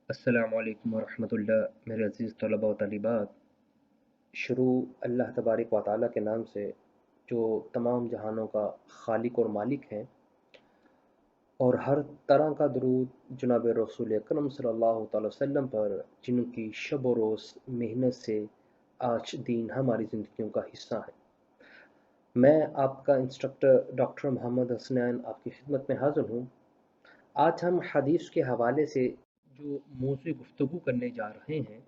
अस्सलामु अलैकुम वरहमतुल्लाह। मेरे अज़ीज़ तलबा व तालिबात, शुरू अल्लाह तबारक व तआला के नाम से जो तमाम जहानों का खालिक और मालिक है, और हर तरह का दरूद जनाब रसूल अकरम सल्लल्लाहु अलैहि वसल्लम पर, जिनकी शब व रोज़ मेहनत से आज दीन हमारी ज़िंदगियों का हिस्सा है। मैं आपका इंस्ट्रक्टर डॉक्टर मोहम्मद हसनैन आपकी खिदमत में हाज़िर हूँ। आज हम हदीस के हवाले से जो मौज़ू गुफ्तगू करने जा रहे हैं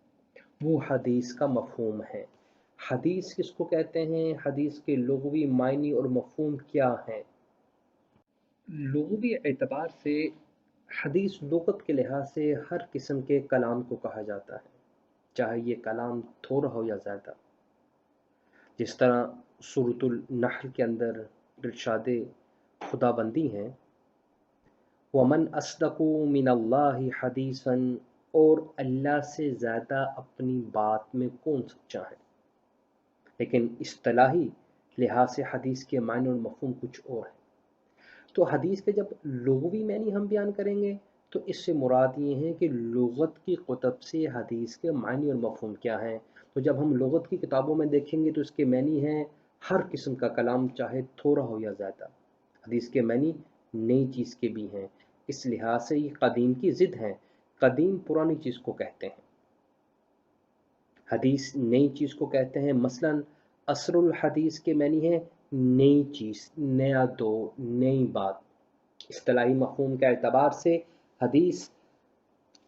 वो हदीस का मफ़हूम है। हदीस किसको कहते हैं? हदीस के लुग़वी मायने और मफ़हूम क्या हैं? लुग़वी एतबार से हदीस लुग़त के लिहाज से हर किस्म के कलाम को कहा जाता है, चाहे ये कलाम थोड़ा हो या ज़्यादा। जिस तरह सूरतुल नहल के अंदर इरशाद खुदाबंदी है, वमन अस्दक़ु मिनल्लाहि हदीसन, और अल्लाह से ज़्यादा अपनी बात में कौन सच्चा है। लेकिन इस्तिलाही लिहाज से हदीस के मायने और मफ़हूम कुछ और है। तो हदीस के जब लुग़वी मायने हम बयान करेंगे तो इससे मुराद ये है कि लुग़त की कुतब से हदीस के मायने और मफ़हूम क्या हैं। तो जब हम लुग़त की किताबों में देखेंगे तो इसके मायने हैं हर किस्म का कलाम, चाहे थोड़ा हो या ज़्यादा। हदीस के मायने नई चीज़ के भी हैं, इस लिहाज से ये कदीम की ज़िद हैं। कदीम पुरानी चीज़ को कहते हैं, हदीस नई चीज़ को कहते हैं। मसलन असरुल हदीस के मानी है नई चीज़, नया दौर, नई बात। इस्तिलाही मफ़हूम के एतबार से हदीस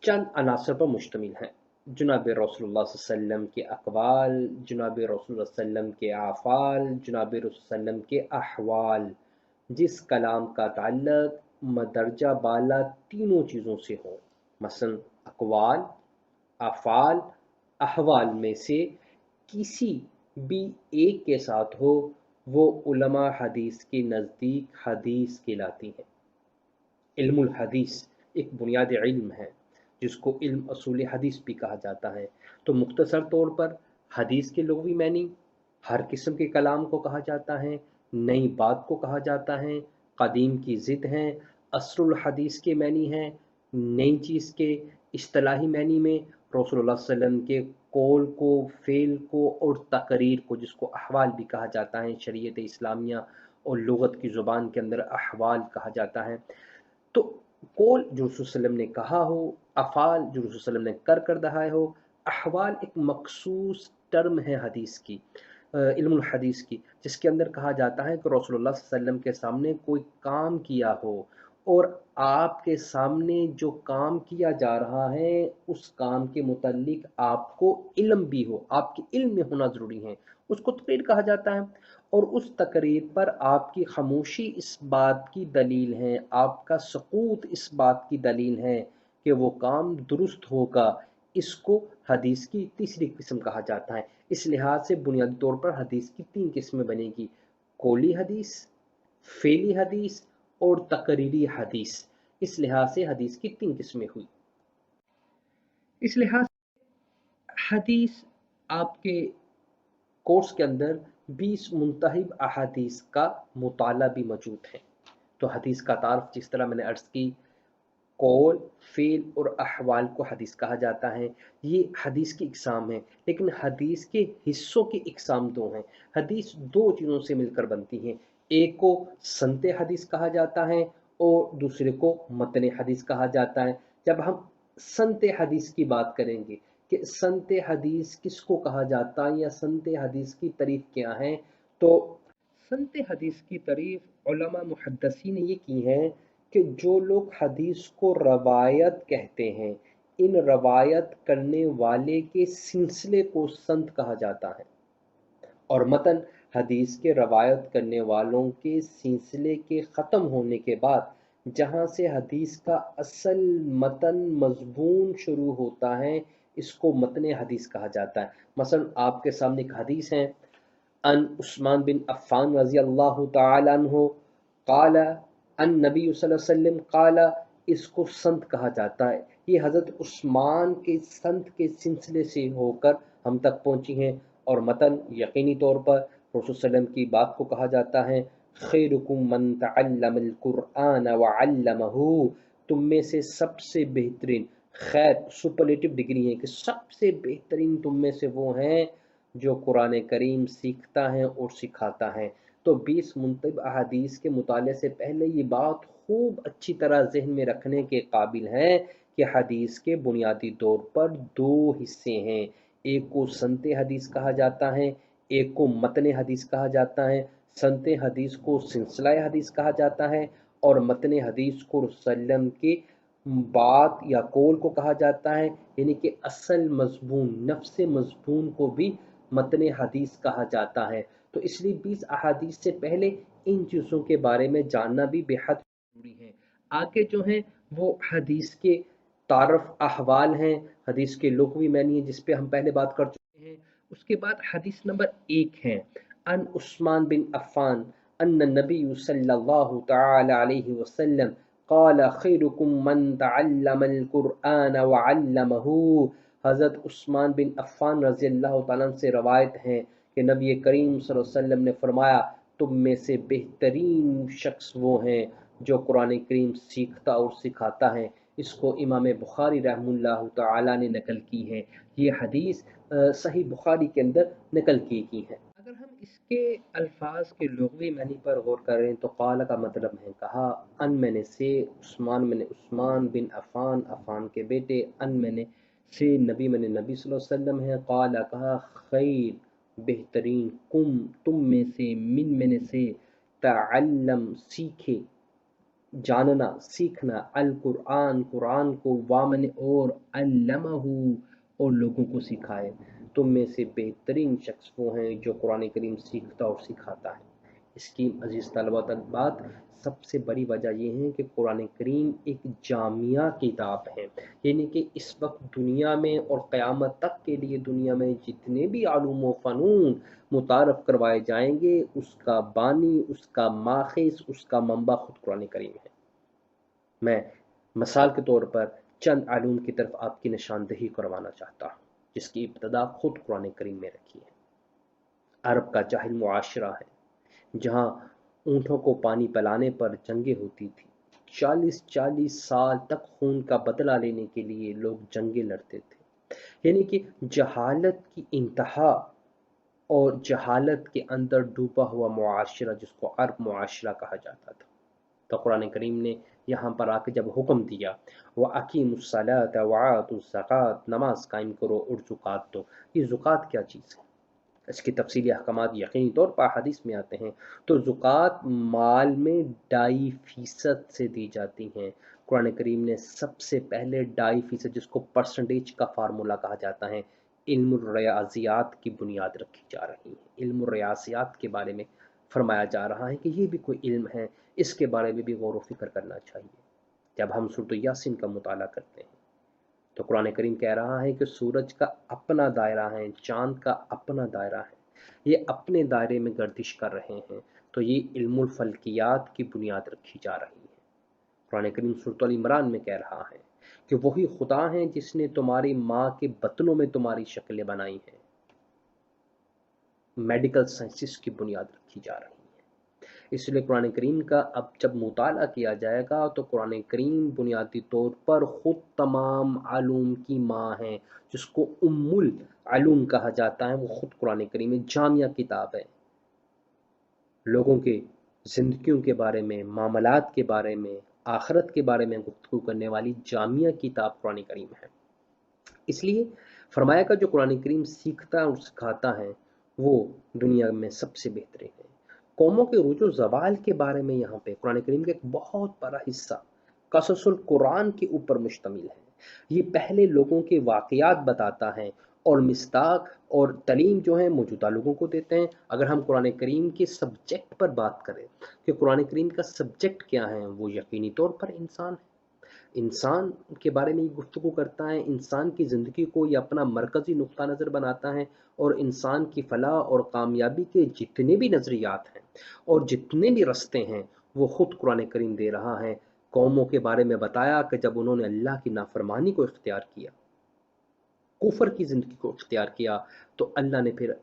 चंद अनासर पर मुश्तमिल है। जनाब रसूलुल्लाह सल्लल्लाहु अलैहि वसल्लम के अक़वाल, जनाब रसूलुल्लाह सल्लल्लाहु अलैहि वसल्लम के आफ़ाल, जनाब रसूलुल्लाह सल्लल्लाहु अलैहि वसल्लम के अहवाल। जिस कलाम का ताल्लुक मदरजा बाला तीनों चीज़ों से हो, मसलन अक़वाल, अफ़ाल, अहवाल में से किसी भी एक के साथ हो, वो उलमा हदीस के नज़दीक हदीस कहलाती है। इल्मुल हदीस एक बुनियादी इल्म है जिसको इल्म असूल हदीस भी कहा जाता है। तो मुख्तसर तौर पर हदीस के लुग़वी मानी हर किस्म के कलाम को कहा जाता है, नई बात को कहा जाता है, कदीम की ज़िद हैं। असरुल हदीस के मानी हैं नई चीज़ के। इस्तिलाही मानी में रसूलुल्लाह सल्लल्लाहु अलैहि वसल्लम के कौल को, फ़ेल को और तकरीर को, जिसको अहवाल भी कहा जाता है शरीयत इस्लामिया और लुग़त की ज़ुबान के अंदर अहवाल कहा जाता है। तो कौल जो रसूल सल्लल्लाहु अलैहि वसल्लम ने कहा हो, अफ़ाल जो रसूल सल्लल्लाहु अलैहि वसल्लम ने कर दिखाए हो, अहवाल एक मख़सूस टर्म है हदीस की, इल्मुल हदीस की, जिसके अंदर कहा जाता है कि रसूलुल्लाह सल्लल्लाहु अलैहि वसल्लम के सामने कोई काम किया हो और आपके सामने जो काम किया जा रहा है उस काम के मुतल्लिक आपको इल्म भी हो, आपके इल्म में होना ज़रूरी है, उसको तक़रीर कहा जाता है। और उस तकरीर पर आपकी ख़ामोशी इस बात की दलील है, आपका सकूत इस बात की दलील है कि वो काम दुरुस्त होगा। इसको हदीस की तीसरी किस्म कहा जाता है। इस लिहाज से बुनियादी तौर पर हदीस की तीन किस्में बनेगी: कौली हदीस, फ़ेली हदीस और तकरीरी हदीस। इस लिहाज से हदीस की तीन किस्में हुई। इस लिहाज हदीस आपके कोर्स के अंदर 20 मुंतहिब अहादीस का मुताला भी मौजूद है। तो हदीस का तारुफ जिस तरह मैंने अर्ज़ की, कौल, फ़ेल और अहवाल को हदीस कहा जाता है। ये हदीस की इक़साम है, लेकिन हदीस के हिस्सों की इक़साम दो हैं। हदीस दो चीज़ों से मिलकर बनती हैं, एक को सनद हदीस कहा जाता है और दूसरे को मतन हदीस कहा जाता है। जब हम सनद हदीस की बात करेंगे कि सनद हदीस किसको कहा जाता है या सनद हदीस की तारीफ़ क्या है, तो सनद हदीस की तारीफ़ उलमा मुहद्दिसीन ने ये की है कि जो लोग हदीस को रवायत कहते हैं, इन रवायत करने वाले के सिलसिले को सनद कहा जाता है, और मतन हदीस के रवायत करने वालों के सिलसिले के ख़त्म होने के बाद जहाँ से हदीस का असल मतन मज़मून शुरू होता है, इसको मतन हदीस कहा जाता है। मसलन आपके सामने एक हदीस है, अन उस्मान बिन अफ़्फ़ान रज़ी अल्लाहु तआला अन्हु क़ाला अन नबी सल्लल्लाहु अलैहि वसल्लम क़ाला, इसको संत कहा जाता है। ये हज़रत उस्मान के संत के सिलसिले से होकर हम तक पहुँची हैं। और मतन यकीनी तौर पर रसूल सल्लल्लाहु अलैहि वसल्लम की बात को कहा जाता है, खैरुकुम मन तअल्लमल कुरआन व अल्लमहु, तुम में से सबसे बेहतरीन खैर सुपरलेटिव डिग्री है कि सबसे बेहतरीन तुम में से वो हैं जो कुरान करीम सीखता है और सिखाता है। तो 20 मुंतखब अहादीस के मुताले से पहले ये बात खूब अच्छी तरह जहन में रखने के काबिल है कि हदीस के बुनियादी तौर पर दो हिस्से हैं। एक को संते हदीस कहा जाता है, एक को मतन हदीस कहा जाता है। संते हदीस को सिलसिला हदीस कहा जाता है और मतन हदीस को रसूलुल्लाह के बात या कौल को कहा जाता है, यानी कि असल मज़मून नफ्स मज़मून को भी मतन हदीस कहा जाता है। तो इसलिए 20 अहादीस से पहले इन चीज़ों के बारे में जानना भी बेहद ज़रूरी है। आगे जो हैं वो हदीस के तारफ़ अहवाल हैं, हदीस के लुग़वी मानी है जिस पे हम पहले बात कर चुके हैं। उसके बाद हदीस नंबर 1 है अन उस्मान बिन अफ़्फ़ान अन्न नबी सल्लल्लाहु तआला अलैहि वसल्लम क़ाल खैरुकुम मन तअल्लमल कुरआन व अल्लमहु। हज़रत उस्मान बिन अफ़्फ़ान रज़ी अल्लाह तआला अन्हु से रवायत है कि नबी करीम सल्लल्लाहु अलैहि वसल्लम ने फरमाया तुम में से बेहतरीन शख्स वो हैं जो कुरान करीम सीखता और सिखाता है। इसको इमाम बुखारी रहमतुल्लाह तआला ने नकल की है। ये हदीस सही बुखारी के अंदर नकल की है। अगर हम इसके अल्फाज के लुग़वी मानी पर गौर करें तो क़ाल का मतलब है कहा, अन मैंने से, उस्मान मैंने उस्मान बिन अफ़ान अफ़ान के बेटे, अन मैंने से नबी मैंने नबी सल्लल्लाहु अलैहि वसल्लम है, क़ाल कहा खैर बेहतरीन, कुम तुम में से, मिन मैंने से, तअल्लम सीखे, जानना सीखना, अल कुरान कुरान को, वामन और अल्लमहु और लोगों को सिखाए। तुम में से बेहतरीन शख्स वो हैं जो कुरान करीम सीखता और सिखाता है। इसकी अजीज़ तलबा तलबात सबसे बड़ी वजह यह है कि कुरान करीम एक जामिया किताब है, यानी कि इस वक्त दुनिया में और क़यामत तक के लिए दुनिया में जितने भी आलूम व फ़नून मुतारफ़ करवाए जाएंगे उसका बानी, उसका माखिज़, उसका मंबा खुद कुरान करीम है। मैं मिसाल के तौर पर चंद आलूम की तरफ आपकी निशानदही करवाना चाहता हूँ जिसकी इब्तदा खुद कुरान करीम में रखी है। अरब का जाहिल मुआशरा है जहाँ ऊँटों को पानी पिलाने पर जंगें होती थी। 40-40 साल तक खून का बदला लेने के लिए लोग जंगें लड़ते थे, यानी कि जहालत की इंतहा और जहालत के अंदर डूबा हुआ मुआशरा जिसको अरब मुआशरा कहा जाता था। तो कुरान करीम ने यहाँ पर आके जब हुक्म दिया व अकीमुस्सलात व आतुज़्ज़कात, नमाज कायम करो और ज़ुकात दो। ये ज़ुकात क्या चीज़ है, इसकी तफसीली अहकामात यकीनी तौर पर हदीस में आते हैं। तो ज़ुकात माल में 2.5% से दी जाती हैं। कुरान करीम ने सबसे पहले 2.5% जिसको परसेंटेज का फार्मूला कहा जाता है, इल्मुल रियाज़ियात की बुनियाद रखी जा रही है। इल्मुल रियाज़ियात के बारे में फरमाया जा रहा है कि ये भी कोई इल्म है, इसके बारे में भी गौर व फिक्र करना चाहिए। जब हम सूरत यासीन का मुताला करते हैं तो कुरान करीम कह रहा है कि सूरज का अपना दायरा है, चाँद का अपना दायरा है, ये अपने दायरे में गर्दिश कर रहे हैं। तो ये इल्मुल फल्कियात की बुनियाद रखी जा रही है। कुरान करीम सूरत अल इमरान में कह रहा है कि वही खुदा है जिसने तुम्हारी माँ के बतनों में तुम्हारी शक्लें बनाई हैं। मेडिकल साइंसिस की बुनियाद रखी जा रही है। इसलिए कुरान करीम का अब जब मुताला किया जाएगा तो कुरान करीम बुनियादी तौर पर ख़ुद तमाम आलूम की माँ है, जिसको उम्मुल आलूम कहा जाता है। वो ख़ुद कुरान करीम में जामिया किताब है। लोगों के ज़िंदगियों के बारे में, मामलात के बारे में, आखिरत के बारे में गुफ्तगू करने वाली जामिया किताब कुरान करीम है। इसलिए फरमाया का जो कुरान करीम सीखता और सिखाता है वो दुनिया में सबसे बेहतरीन है। कौमों के रुजू ज़वाल के बारे में यहाँ पे कुरान करीम का एक बहुत बड़ा हिस्सा कससुल कुरान के ऊपर मुश्तमिल है। ये पहले लोगों के वाक़यात बताता है और मिस्ताक और तालीम जो है मौजूदा लोगों को देते हैं। अगर हम कुरान करीम के सब्जेक्ट पर बात करें कि कुरान करीम का सब्जेक्ट क्या है, वो यकीनी तौर पर इंसान है। इंसान के बारे में ये गुफ्तगू करता है, इंसान की ज़िंदगी को ये अपना मरकज़ी नुक्ता नज़र बनाता है और इंसान की फ़लाह और कामयाबी के जितने भी नज़रियात हैं और जितने भी रास्ते हैं वो ख़ुद कुरान करीम दे रहा है। कौमों के बारे में बताया कि जब उन्होंने अल्लाह की नाफरमानी को इख्तियार किया, कुफ़र की ज़िंदगी को इख्तियार किया, तो अल्लाह ने फिर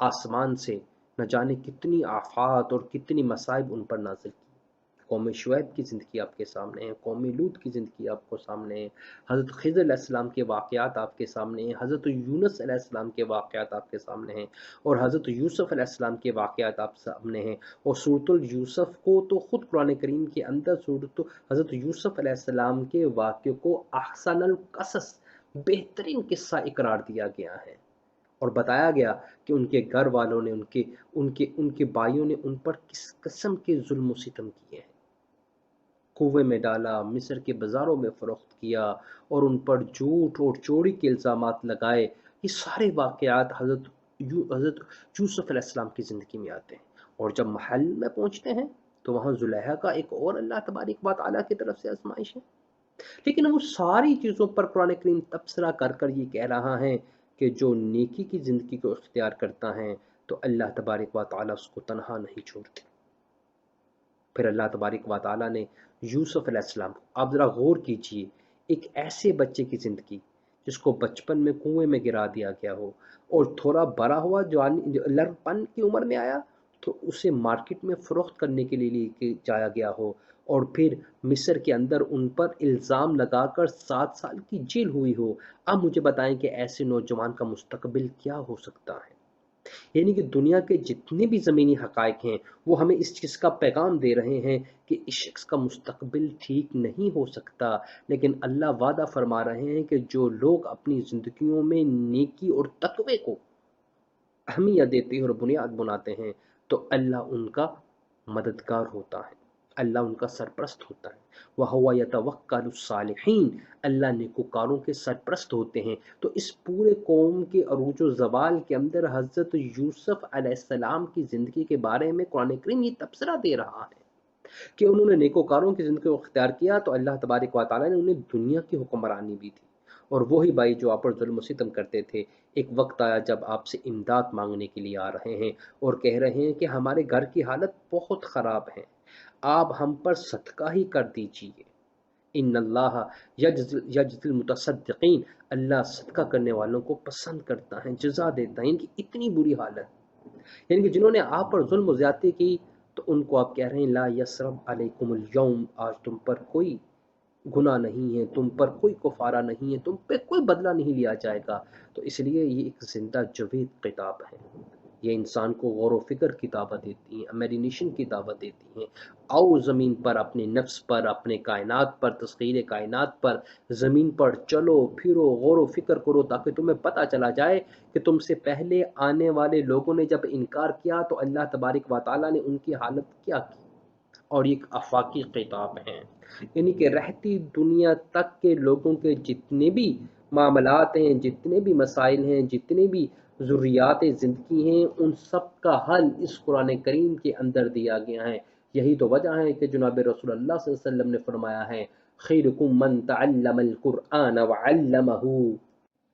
आसमान से न जाने कितनी आफ़ात और कितनी मसाइब उन पर नाज़िल की। कौम शुएब की ज़िंदगी आपके सामने है, कौम लूत की ज़िंदगी आपको सामने है, हज़रत ख़िज़र अलैहिस्सलाम के वाक़यात आपके सामने हैं, हज़रत यूनुस अलैहिस्सलाम के वाक़यात आपके सामने हैं, और हज़रत यूसुफ़ अलैहिस्सलाम के वाक़यात आप सामने हैं। और सूरतुल यूसुफ़ को तो ख़ुद कुरान करीम के अंदर सूरत हज़रत यूसुफ़ अलैहिस्सलाम के वाक़ये को अहसनुल क़सस, बेहतरीन किस्सा इकरार दिया गया है, और बताया गया कि उनके घर वालों ने, उनके उनके उनके भाइयों ने उन पर किस किस्म के जुल्म और सितम किए हैं। कुएं में डाला, मिस्र के बाज़ारों में फ़रोख्त किया, और उन पर झूठ और चोरी के इल्ज़ामात लगाए। ये सारे वाक़यात हज़रत यूसुफ़ अलैहिस्सलाम की ज़िंदगी में आते हैं। और जब महल में पहुँचते हैं तो वहाँ ज़ुलैहा का एक और अल्लाह तबारक व तआला की तरफ से आज़माइश है। लेकिन वो सारी चीज़ों पर कुरान करीम तबसरा कर कर ये कह रहा है कि जो नेकी की ज़िंदगी को इख्तियार करता है तो अल्लाह तबारक व तआला उसको तन्हा नहीं छोड़ते। फिर अल्लाह तबारक व तआला ने यूसुफ़ अलैहिस्सलाम को, आप ज़रा गौर कीजिए, एक ऐसे बच्चे की ज़िंदगी जिसको बचपन में कुएं में गिरा दिया गया हो, और थोड़ा बड़ा हुआ, जवानी लड़कपन की उम्र में आया तो उसे मार्केट में फ़रोख्त करने के लिए लेके जाया गया हो, और फिर मिस्र के अंदर उन पर इल्ज़ाम लगाकर 7 साल की जेल हुई हो। अब मुझे बताएं कि ऐसे नौजवान का मुस्तकबिल क्या हो सकता है। यानी कि दुनिया के जितने भी ज़मीनी हक़ाइक़ हैं वो हमें इस चीज़ का पैगाम दे रहे हैं कि इस शख्स का मुस्तकबिल ठीक नहीं हो सकता। लेकिन अल्लाह वादा फरमा रहे हैं कि जो लोग अपनी ज़िंदगियों में नेकी और तक़वे को अहमियत देते हैं और बुनियाद बनाते हैं तो अल्लाह उनका मददगार होता है, अल्लाह उनका सरपरस्त होता है। वहुवा यतवक्कलुस्सालिहीन, अल्लाह नेकोकारों के सरपरस्त होते हैं। तो इस पूरे कौम के अरूज व ज़वाल के अंदर हज़रत यूसुफ़ अलैहिस्सलाम की ज़िंदगी के बारे में कुरान करीम ये तबसरा दे रहा है कि उन्होंने नेकोकारों की ज़िंदगी को इख्तियार किया तो अल्लाह तबारक व तआला ने उन्हें दुनिया की हुक्मरानी भी दी। और वही भाई जो आप पर ज़ुल्म सितम करते थे, एक वक्त आया जब आपसे इमदाद मांगने के लिए आ रहे हैं और कह रहे हैं कि हमारे घर की हालत बहुत ख़राब है, आप हम पर सदका ही कर दीजिए। इन्नल्लाह यजज़िल मुतसद्दिक़ीन, अल्लाह सदका करने वालों को पसंद करता है, जज़ा देता है। इनकी इतनी बुरी हालत, यानी कि जिन्होंने आप पर जुल्म और ज़्यादती की तो उनको आप कह रहे हैं ला यसरब अलैकुमुल यौम, आज तुम पर कोई गुनाह नहीं है, तुम पर कोई कुफ़ारा नहीं है, तुम पे कोई बदला नहीं लिया जाएगा। तो इसलिए ये एक ज़िंदा जवीद किताब है। ये इंसान को गौर व फ़िक्र की दावत देती हैं, इमेजिनेशन की दावत देती हैं। आओ ज़मीन पर, अपने नफ्स पर, अपने कायनात पर, तस्ख़ीर कायनात पर, ज़मीन पर चलो फिरो, गौर व फ़िक्र करो, ताकि तुम्हें पता चला जाए कि तुमसे पहले आने वाले लोगों ने जब इनकार किया तो अल्लाह तबारक व तआला ने उनकी हालत क्या की। और ये एक आफाकी किताब है, यानी कि रहती दुनिया तक के लोगों के जितने भी मामलात हैं, जितने भी मसाइल हैं, जितने भी ज़ुर्रियात ज़िंदगी हैं, उन सब का हल इस कुरान करीम के अंदर दिया गया है। यही तो वजह है कि जनाब रसूलुल्लाह सल्लल्लाहु अलैहि वसल्लम ने फरमाया है, खैरुकुम मन तअल्लमल कुरआन व अल्लमहु।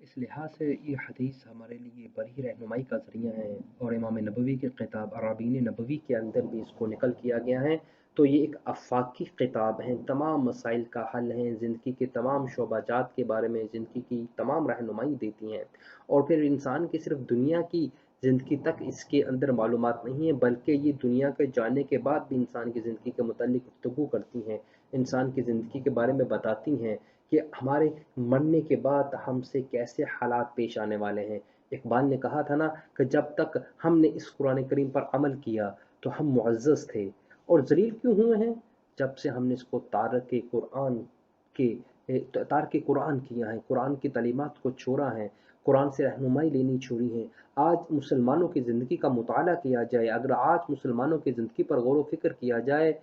इस लिहाज से ये हदीस हमारे लिए बड़ी रहनुमाई का ज़रिया है, और इमाम नबवी की किताब अराबीन नबवी के अंदर भी इसको नकल किया गया है। तो ये एक आफाकी किताब है, तमाम मसाइल का हल है, ज़िंदगी के तमाम शोबाजात के बारे में ज़िंदगी की तमाम रहनुमाई देती हैं। और फिर इंसान की सिर्फ दुनिया की ज़िंदगी तक इसके अंदर मालूमात नहीं है, बल्कि ये दुनिया के जाने के बाद भी इंसान की ज़िंदगी के मुतालिक गुफ्तगू करती हैं, इंसान की ज़िंदगी के बारे में बताती हैं कि हमारे मरने के बाद हमसे कैसे हालात पेश आने वाले हैं। इकबाल ने कहा था ना कि जब तक हमने इस कुरान करीम पर अमल किया तो हम मुअज़्ज़ज़ थे, और ज़लील क्यों हुए हैं? जब से हमने इसको तारक कुरान किया है, कुरान की तालीमात को छोड़ा है, कुरान से रहनुमाई लेनी छोड़ी है। आज मुसलमानों की ज़िंदगी का मुताला किया जाए, अगर आज मुसलमानों की ज़िंदगी पर गौर व फ़िक्र किया जाए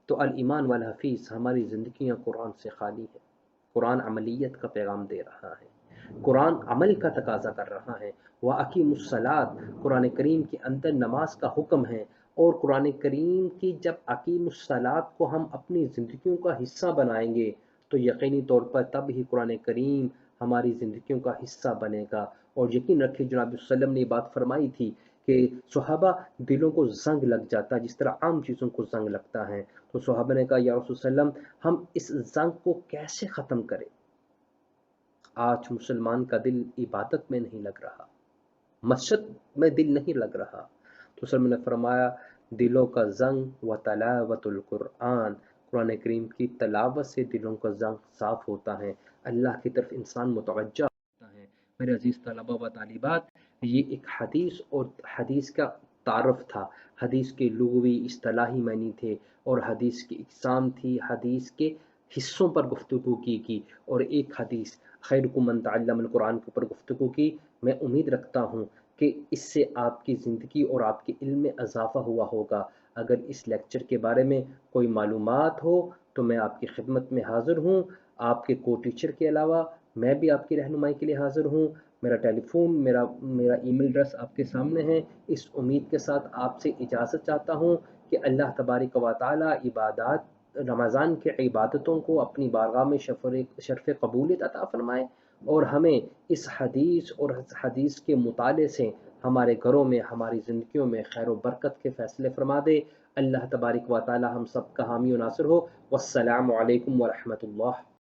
तो अल ईमान वल हफ़ीज़, हमारी ज़िंदगियाँ कुरान से खाली है। कुरान अमलियत का पैगाम दे रहा है, कुरान अमल का तकाज़ा कर रहा है। व अकीमुस्सलात, कुरान करीम के अंदर नमाज का हुक्म है, और कुरान करीम की जब अकीमुस्सलात को हम अपनी ज़िंदगियों का हिस्सा बनाएंगे तो यकीनी तौर पर तब ही कुरान करीम हमारी ज़िंदगियों का हिस्सा बनेगा। और यकीन रखिए जनाब वसल्लम ने बात फरमाई थी कि सहाबा दिलों को ज़ंग लग जाता है जिस तरह आम चीज़ों को ज़ंग लगता है। तो सहाबा ने कहा या रसूल सल्लम, हम इस ज़ंग को कैसे ख़त्म करें? आज मुसलमान का दिल इबादत में नहीं लग रहा, मस्जिद में दिल नहीं लग रहा। तो सल्लम ने फरमाया دلوں کا زنگ و تلاوت القرآن، قرآن کریم کی تلاوت سے دلوں کا زنگ صاف ہوتا ہے، اللہ کی طرف انسان متوجہ ہوتا ہے۔ میرے عزیز طلبہ و طالبات، یہ ایک حدیث اور حدیث کا تعارف تھا، حدیث کے لغوی اصطلاحی معنی تھے، اور حدیث کی اقسام تھی، حدیث کے حصوں پر گفتگو کی اور ایک حدیث خیرکم من تعلم القرآن کے اوپر گفتگو کی۔ میں امید رکھتا ہوں کہ اس سے آپ کی زندگی اور آپ کے علم میں اضافہ ہوا ہوگا۔ اگر اس لیکچر کے بارے میں کوئی معلومات ہو تو میں آپ کی خدمت میں حاضر ہوں۔ آپ کے کو ٹیچر کے علاوہ میں بھی آپ کی رہنمائی کے لیے حاضر ہوں۔ میرا ٹیلی فون، میرا ای میل ایڈریس آپ کے سامنے ہے۔ اس امید کے ساتھ آپ سے اجازت چاہتا ہوں کہ اللہ تبارک و تعالی رمضان کے عبادتوں کو اپنی بارگاہ میں شرف قبولیت عطا فرمائے، اور ہمیں اس حدیث اور حدیث کے مطالعے سے ہمارے گھروں میں، ہماری زندگیوں میں خیر و برکت کے فیصلے فرما دے۔ اللہ تبارک و تعالی ہم سب کا حامی و ناصر ہو۔ والسلام علیکم ورحمۃ اللہ۔